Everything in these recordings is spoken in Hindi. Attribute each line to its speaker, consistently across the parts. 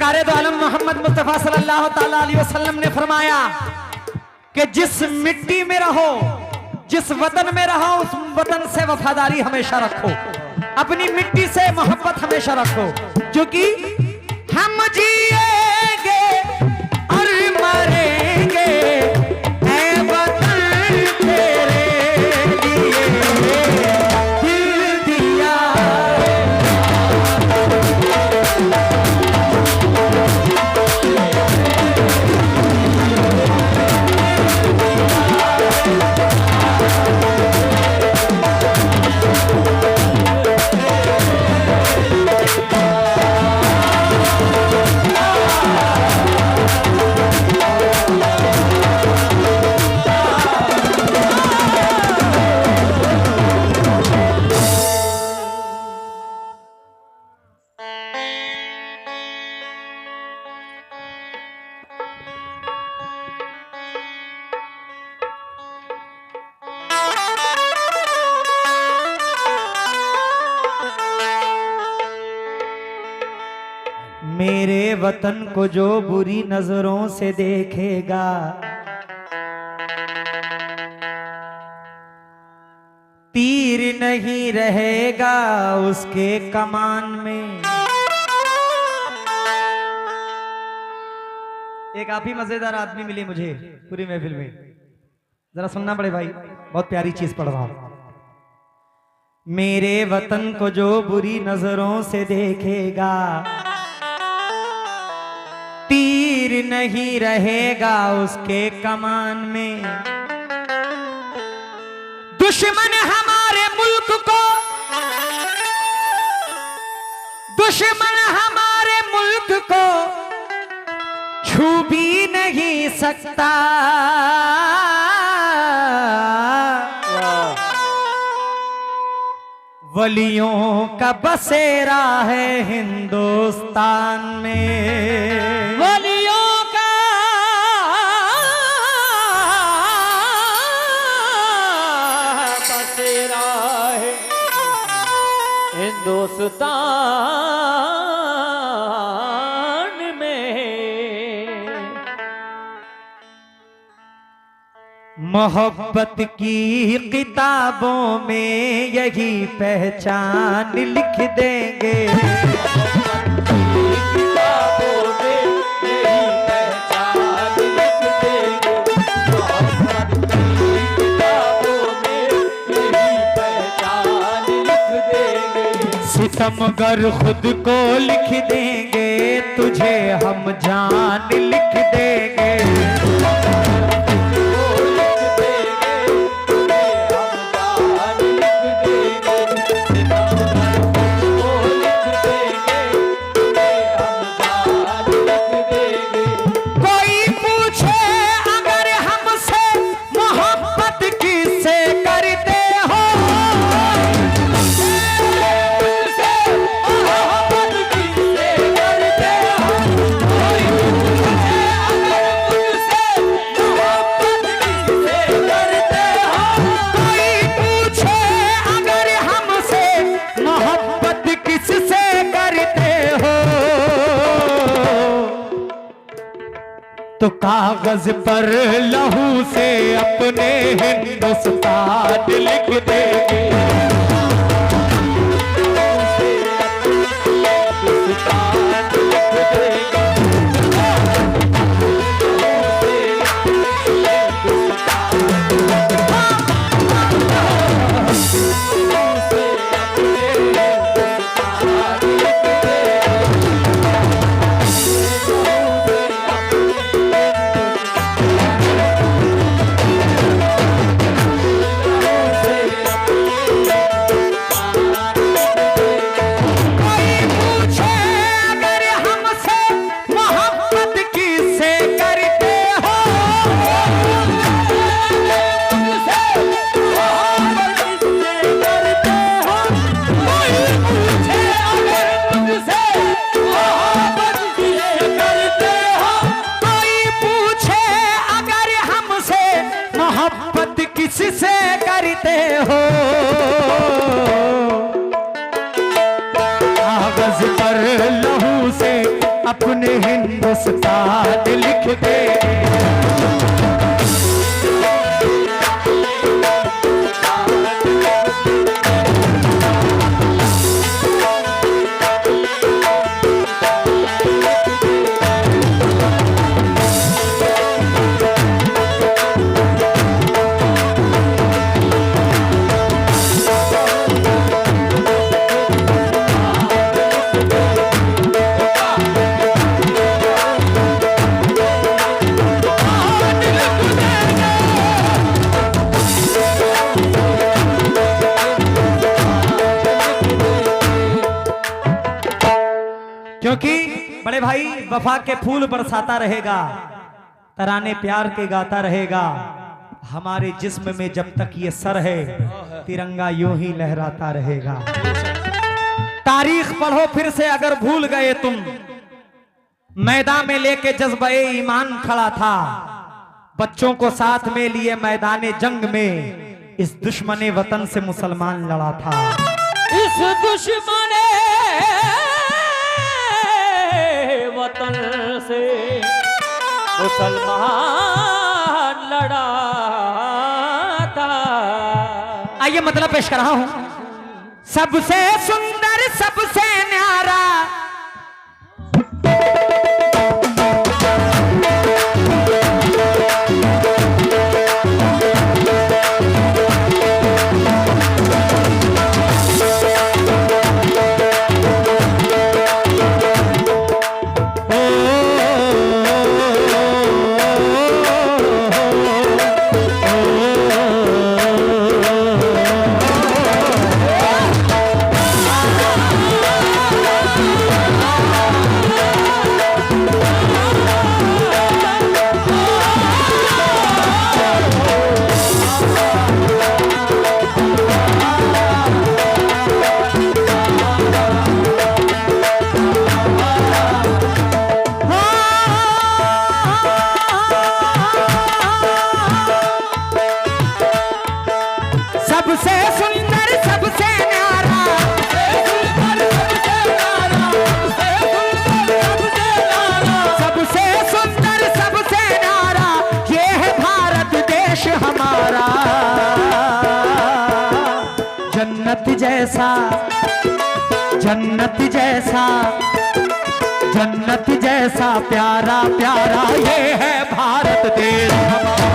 Speaker 1: सरकारे दो आलम मोहम्मद मुस्तफा सल्लल्लाहु ताला अलैहि वसल्लम ने फरमाया कि जिस मिट्टी में रहो, जिस वतन में रहो, उस वतन से वफादारी हमेशा रखो, अपनी मिट्टी से मोहब्बत हमेशा रखो, क्योंकि हम जिएंगे और मरेंगे ऐ वतन तेरे लिए दिल दिया। मेरे वतन को जो बुरी नजरों से देखेगा, तीर नहीं रहेगा उसके कमान में। एक आप ही मजेदार आदमी मिले मुझे पूरी महफिल में, जरा सुनना पड़े भाई, बहुत प्यारी चीज पढ़ रहा हूं। मेरे वतन को जो बुरी नजरों से देखेगा, तीर नहीं रहेगा उसके कमान में। दुश्मन हमारे मुल्क को, दुश्मन हमारे मुल्क को छू भी नहीं सकता। वलियों का बसेरा है हिंदुस्तान में, वलियों का बसेरा है हिंदुस्तान में। मोहब्बत की किताबों में यही पहचान लिख देंगे, किताबों में यही पहचान लिख देंगे, किताबों में यही पहचान लिख देंगे। सितमगर खुद को लिख देंगे, तुझे हम जान लिख देंगे। तो कागज पर लहू से अपने हिंदुस्तान लिख देंगे, किससे करते हो? कागज पर लहू से अपने हिंदुस्तान लिख दे। क्योंकि बड़े भाई वफा के फूल बरसाता रहेगा, तराने प्यार के गाता रहेगा। हमारे जिस्म में जब तक ये सर है, तिरंगा यूं ही लहराता रहेगा। तारीख पढ़ो फिर से अगर भूल गए तुम, मैदान में लेके जज्बे ईमान खड़ा था, बच्चों को साथ में लिए मैदान जंग में इस दुश्मने वतन से मुसलमान लड़ा था।
Speaker 2: इस दुश्मने वतन से मुसलमान लड़ा था।
Speaker 1: आइए मतलब पेश कर रहा हूं। सबसे सुंदर सबसे न्यारा जन्नत जैसा प्यारा प्यारा ये है भारत देश हमारा।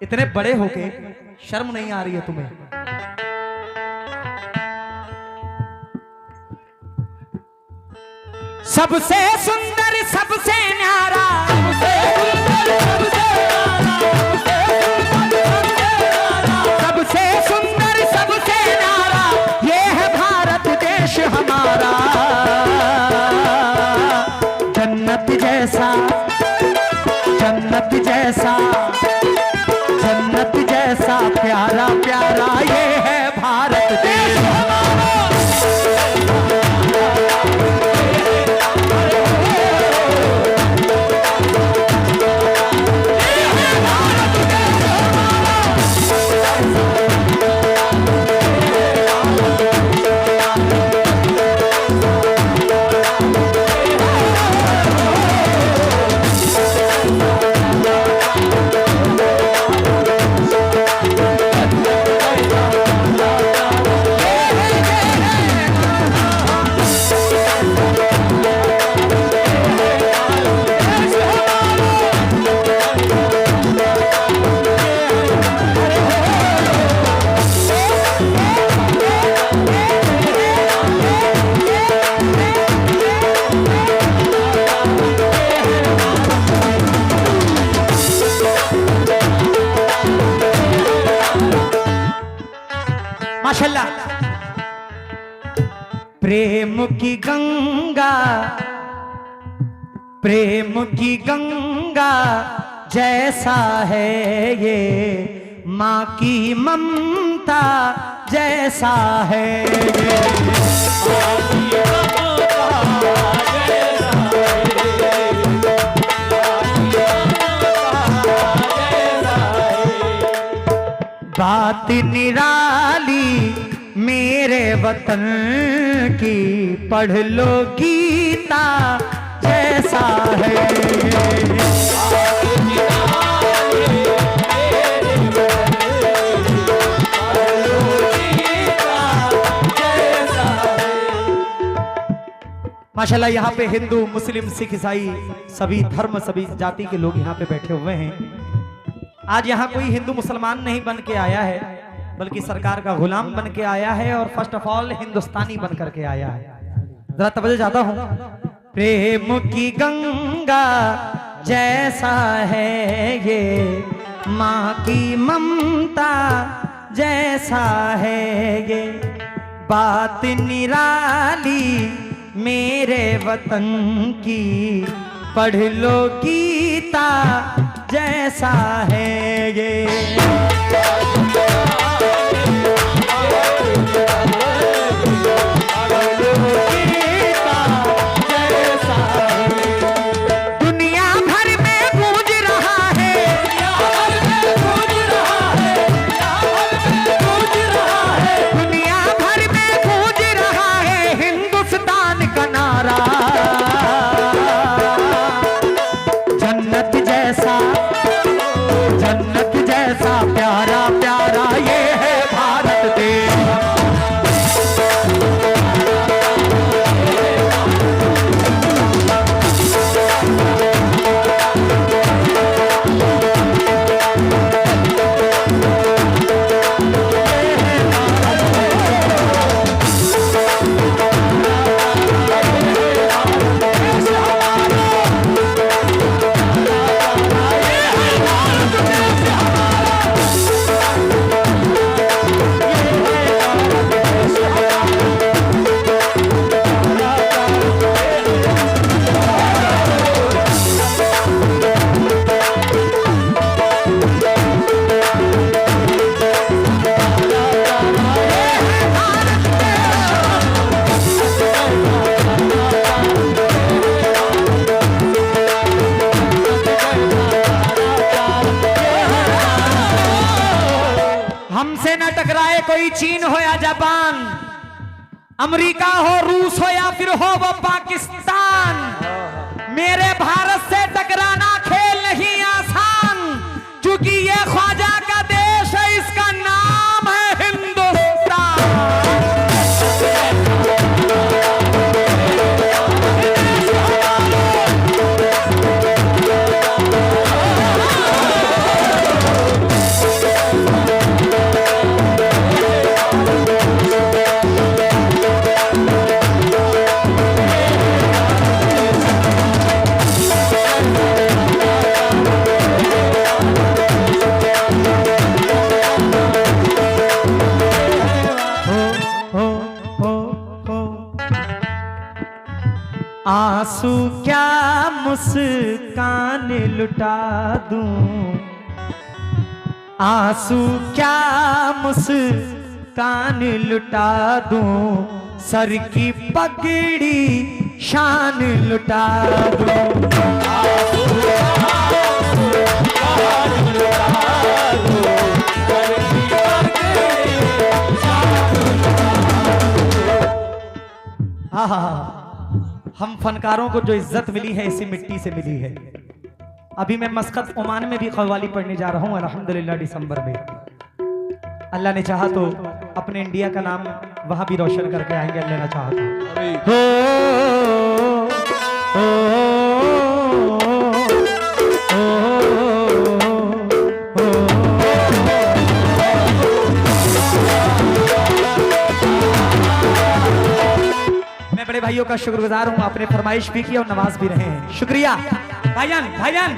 Speaker 1: इतने बड़े होके शर्म नहीं आ रही है तुम्हें? सबसे सुंदर सबसे न्यारा, सबसे सुंदर सबसे न्यारा ये है भारत देश हमारा। जन्नत जैसा जन्नत जैसा जन्नत जैसा प्यारा प्यारा ये है भारत देश हमारा। माशाल्लाह। प्रेम की गंगा, प्रेम की गंगा जैसा है ये, माँ की ममता जैसा है ये। बात निराली मेरे वतन की, पढ़ लो गीता जैसा है। माशाल्लाह यहाँ पे हिंदू, मुस्लिम, सिख, ईसाई सभी धर्म, सभी जाति के लोग यहाँ पे बैठे हुए हैं। आज यहाँ कोई हिंदू मुसलमान नहीं बन के आया है, बल्कि सरकार का गुलाम बन के आया है और फर्स्ट ऑफ ऑल हिंदुस्तानी बन करके आया है। जरा तवज्जो चाहता हूँ। प्रेम की गंगा जैसा है ये, माँ की ममता जैसा है ये, बात निराली मेरे वतन की, पढ़ लो गीता जैसा है ये। दुनिया भर में गूंज रहा है, दुनिया भर में गूंज रहा है हिंदुस्तान का नारा। जन्नत जैसा, जन्नत जैसा प्यारा प्यारा ये है भारत देश। हमसे न टकराए कोई चीन हो या जापान, अमेरिका हो, रूस हो या फिर हो वो पाकिस्तान, मेरे भारत से टकराना खेल नहीं आसान, क्योंकि ये ख्वाजा का देश है, इसका नाम है हिंदुस्तान। आंसू क्या मुस्कान लुटा दूं, आंसू क्या मुस्कान लुटा दूं, सर की पगड़ी शान लुटा दूं। हम फनकारों को जो इज्जत मिली है इसी मिट्टी से मिली है। अभी मैं मस्कत ओमान में भी कव्वाली पढ़ने जा रहा हूँ अल्हम्दुलिल्लाह दिसंबर में। अल्लाह ने चाहा तो अपने इंडिया का नाम वहां भी रोशन करके आएंगे, अल्लाह ने चाहा मैं बड़े भाइयों का शुक्रगुजार हूं, आपने फरमाइश भी की और नमाज भी रहे हैं, शुक्रिया। भाईजान भाईजान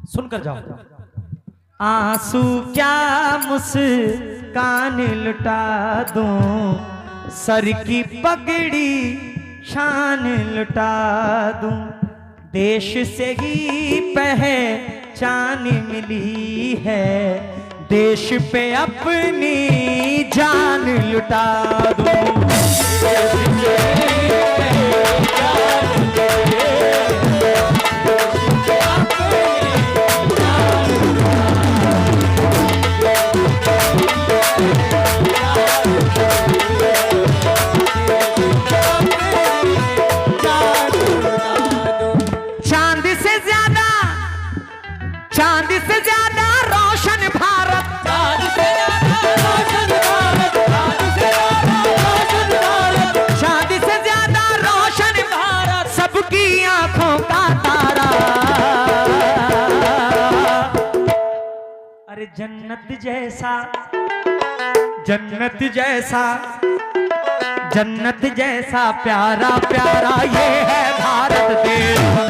Speaker 1: सुनकर जाओ। आंसू क्या मुस्कान लुटा दूं, सर की पगड़ी शान लुटा दूं, देश से ही पहचान मिली है, देश पे अपनी जान लुटा दूं। चांद से ज्यादा रोशन भारत,
Speaker 2: चांद से ज्यादा रोशन भारत, चांद से ज्यादा रोशन भारत,
Speaker 1: चांद से ज्यादा रोशन
Speaker 2: भारत,
Speaker 1: सबकी आंखों का तारा। अरे जन्नत जैसा, जन्नत जैसा, जन्नत जैसा प्यारा प्यारा ये है भारत देश।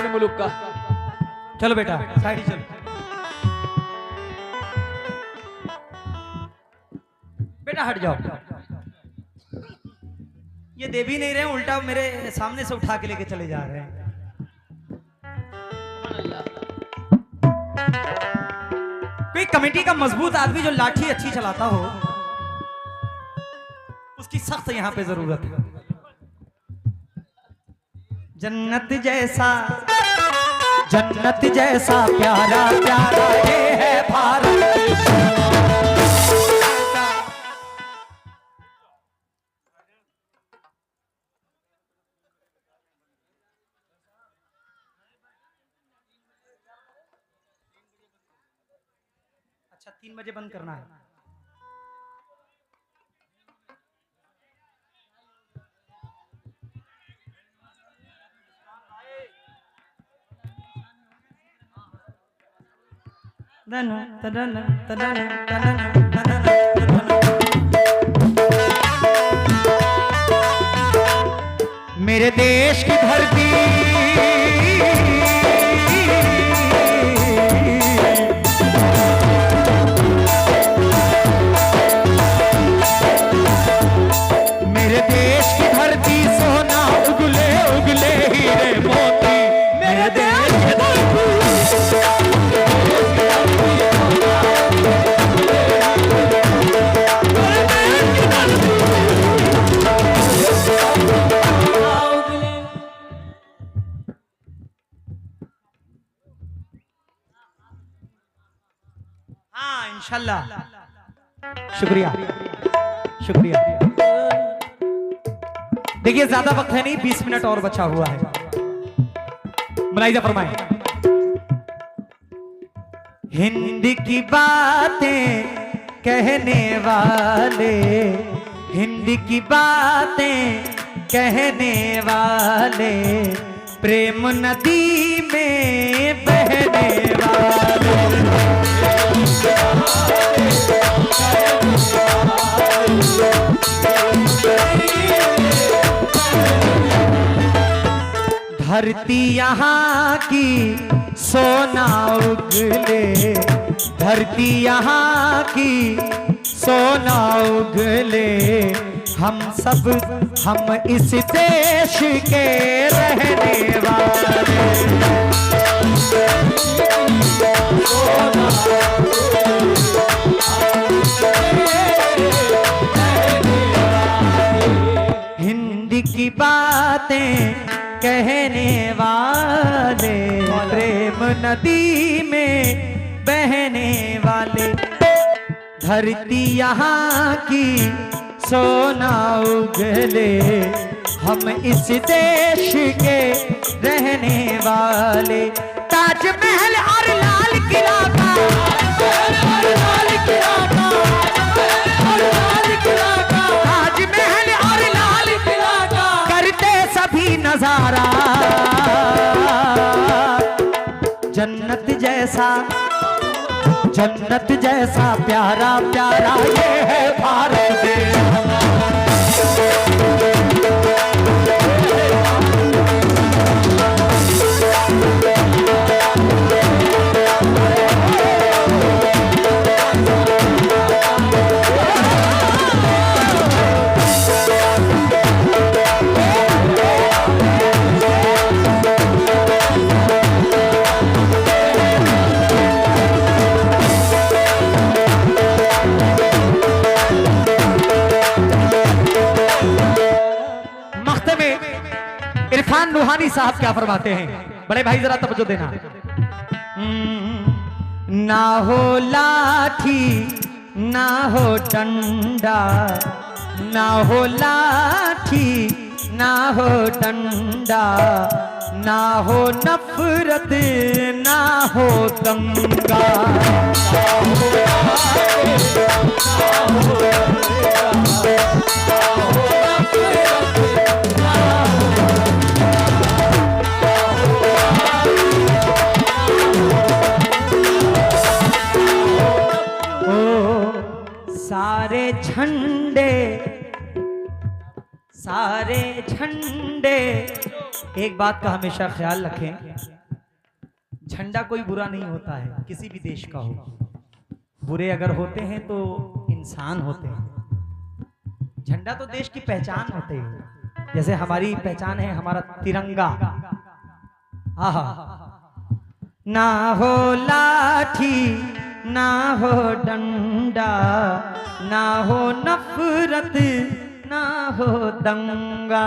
Speaker 2: मुल्क का।
Speaker 1: चलो बेटा साइड ही चलो। बेटा हट जाओ, ये दे भी नहीं रहे, उल्टा मेरे सामने से उठा के लेके चले जा रहे हैं। कोई कमेटी का मजबूत आदमी जो लाठी अच्छी चलाता हो, उसकी सख्त यहां पे जरूरत है। जन्नत जैसा, जन्नत जैसा प्यारा प्यारा ये है भारत देश। अच्छा 3 बजे बंद करना है। मेरे देश की धरती, मेरे देश की धरती सोना उगले उगले हीरे मोती। मेरे देश की धरती इंशाल्लाह। शुक्रिया शुक्रिया। देखिए ज्यादा वक्त है नहीं, 20 मिनट और बचा हुआ है। मुलाहिजा फरमाएं। हिंद की बातें कहने वाले, हिंद की बातें कहने वाले, प्रेम नदी में बहने वाले। धरती यहाँ की सोना उगले, धरती यहाँ की सोना उगले, हम सब हम इस देश के रहने वाले। हिंद की बातें कहने वाले, प्रेम नदी में बहने वाले, धरती यहाँ की सोना उगले, हम इस देश के रहने वाले। ताजमहल और लाल किला का, ताजमहल और लाल किला का करते सभी नजारा। जन्नत जैसा, जन्नत जैसा प्यारा प्यारा ये है भारत देश। इरफान रूहानी साहब क्या फरमाते हैं, बड़े भाई जरा तवज्जो देना। ना हो लाठी ना हो डंडा, ना हो लाठी ना हो डंडा, ना हो नफरत ना हो दंगा। सारे झंडे, एक बात का हमेशा ख्याल रखें, झंडा कोई बुरा नहीं होता है, किसी भी देश का हो। बुरे अगर होते हैं तो इंसान होते हैं। झंडा तो देश की पहचान होते हैं, जैसे हमारी पहचान है हमारा तिरंगा। आहा, ना हो लाठी ना हो डंडा, ना हो नफरत ना हो दंगा।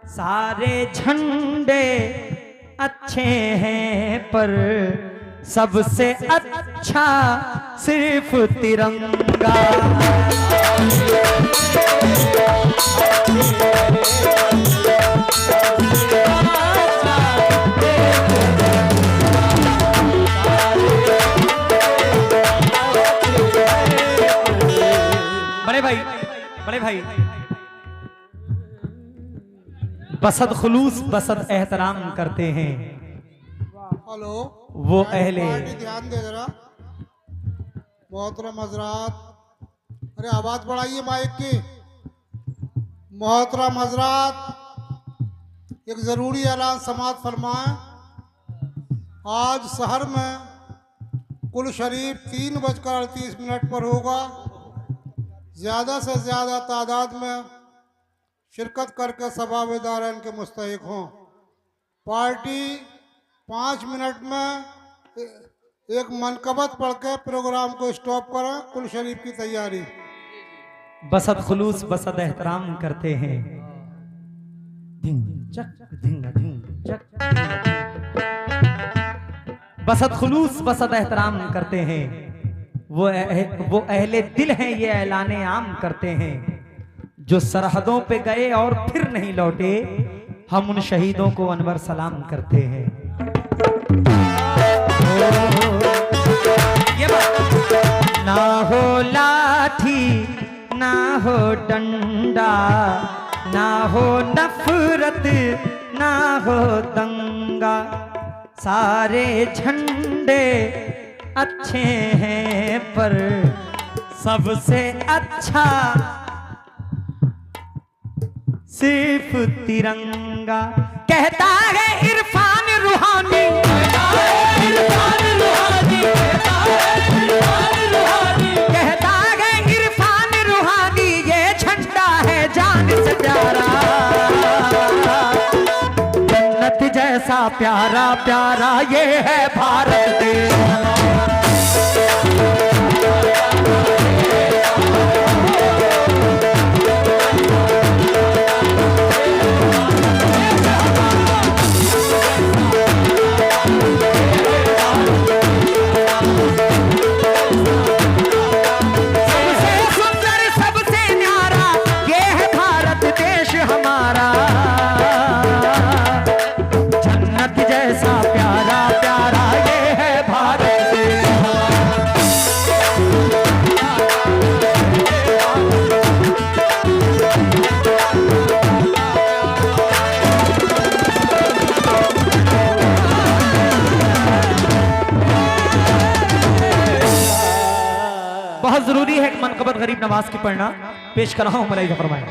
Speaker 1: सारे झंडे अच्छे हैं पर सबसे अच्छा सिर्फ तिरंगा। बड़े भाई बसद खुलूस बसद एहतराम करते हैं
Speaker 3: हेलो,
Speaker 1: वो अहले।
Speaker 3: ध्यान दे जरा मोहतरम हजरात, अरे आवाज बढ़ाइए माइक की। मोहतरम हजरात, एक जरूरी ऐलान समाअत फरमाएं। आज शहर में कुल शरीफ 3:38 पर होगा। ज़्यादा से ज़्यादा तादाद में शिरकत करके सभा विदारन के मुस्तहिक हों। पार्टी 5 मिनट में एक मनकबत पढ़ के प्रोग्राम को स्टॉप करें। कुल शरीफ की तैयारी।
Speaker 1: बसद खुलूस बसद एहतराम करते हैं। धिंग चक धिंग धिंग चक। बसद खुलूस बसद एहतराम करते हैं। वो अहले दिल हैं, ये ऐलाने आम करते हैं। जो सरहदों पे गए और फिर नहीं लौटे, हम उन शहीदों को अनवर सलाम करते हैं। ये बात। ना हो लाठी ना हो डंडा, ना हो नफरत ना हो दंगा। सारे झंडे अच्छे हैं पर सबसे अच्छा सिर्फ तिरंगा। कहता है इरफान रूहानी, कहता है इरफान रूहानी, कहता है इरफान रूहानी, ये झंडा है जान से प्यारा। जन्नत जैसा प्यारा प्यारा ये है भारत देश। बहुत जरूरी है मनकबत गरीब नवाज की पढ़ना। पेश कर रहा हूं, मलाइका फरमाएं।